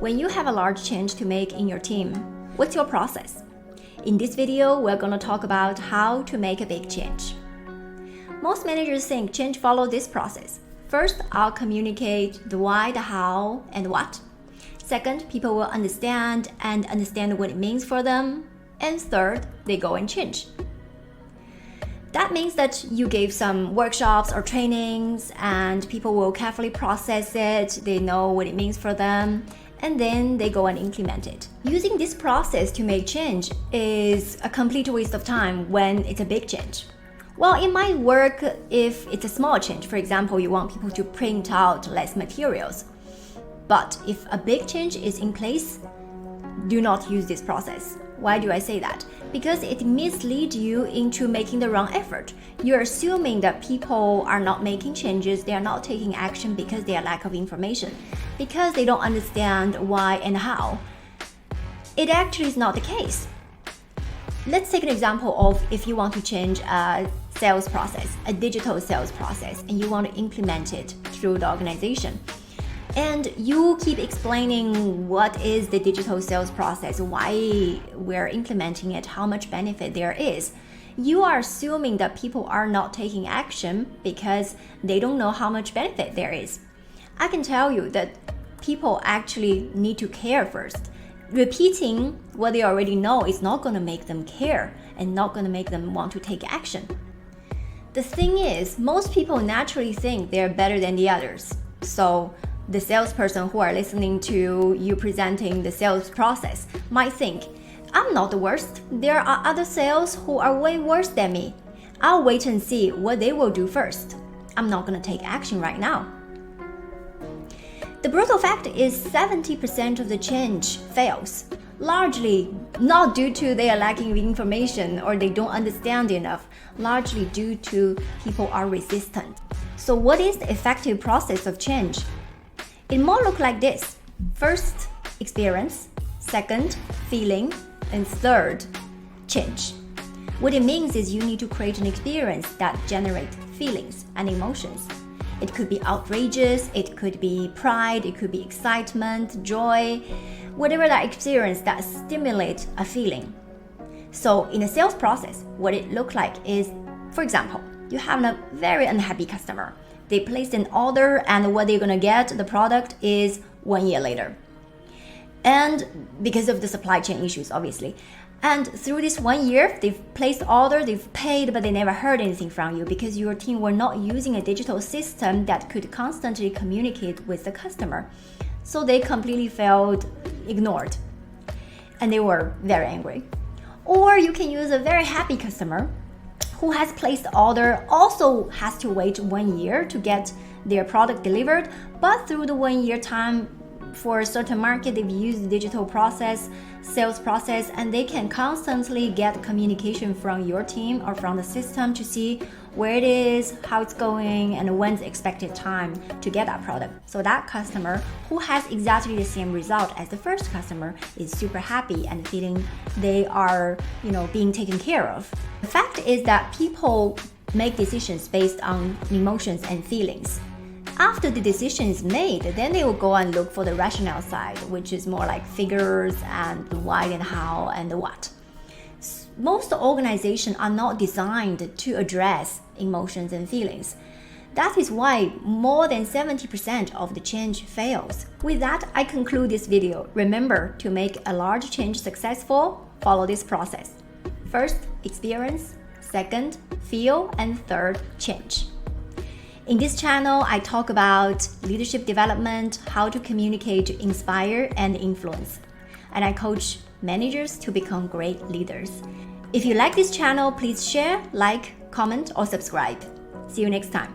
When you have a large change to make in your team, what's your process? In this video, we're going to talk about how to make a big change. Most managers think change follows this process. First, I'll communicate the why, the how, and what. Second, people will understand what it means for them. And third, they go and change. That means that you gave some workshops or trainings and people will carefully process it, they know what it means for them, and then they go and implement it. Using this process to make change is a complete waste of time when it's a big change. Well, it might work if it's a small change. For example, you want people to print out less materials. But if a big change is in place, do not use this process. Why do I say that? Because it misleads you into making the wrong effort. You're assuming that people are not making changes, they are not taking action because they are lack of information, because they don't understand why and how. It actually is not the case. Let's take an example of if you want to change a sales process, a digital sales process, and you want to implement it through the organization. And you keep explaining what is the digital sales process, why we're implementing it, how much benefit there is. You are assuming that people are not taking action because they don't know how much benefit there is. I can tell you that people actually need to care first. Repeating what they already know is not going to make them care and not going to make them want to take action. The thing is, most people naturally think they're better than the others. So the salesperson who are listening to you presenting the sales process might think, I'm not the worst. There are other sales who are way worse than me. I'll wait and see what they will do first. I'm not going to take action right now. The brutal fact is 70% of the change fails, largely not due to they are lacking information or they don't understand enough, largely due to people are resistant. So what is the effective process of change? It more look like this. First, experience. Second, feeling. And third, change. What it means is you need to create an experience that generates feelings and emotions. It could be outrageous, it could be pride, it could be excitement, joy, whatever that experience that stimulates a feeling. So in a sales process, what it looks like is, for example, you have a very unhappy customer. They placed an order and what they're going to get, the product, is 1 year later. And because of the supply chain issues, obviously. And through this 1 year, they've placed order, they've paid, but they never heard anything from you because your team were not using a digital system that could constantly communicate with the customer. So they completely felt ignored. And they were very angry. Or you can use a very happy customer who has placed the order, also has to wait 1 year to get their product delivered, but through the 1 year time for a certain market, they've used the digital process, sales process, and they can constantly get communication from your team or from the system to see where it is, how it's going, and when's the expected time to get that product. So that customer who has exactly the same result as the first customer is super happy and feeling they are, being taken care of. The fact is that people make decisions based on emotions and feelings. After the decision is made, then they will go and look for the rationale side, which is more like figures and the why and how and the what. Most organizations are not designed to address emotions and feelings. That is why more than 70% of the change fails. With that, I conclude this video. Remember, to make a large change successful, follow this process. First, experience. Second, feel. And third, change. In this channel, I talk about leadership development, how to communicate to inspire and influence. And I coach managers to become great leaders. If you like this channel, please share, like, comment, or subscribe. See you next time.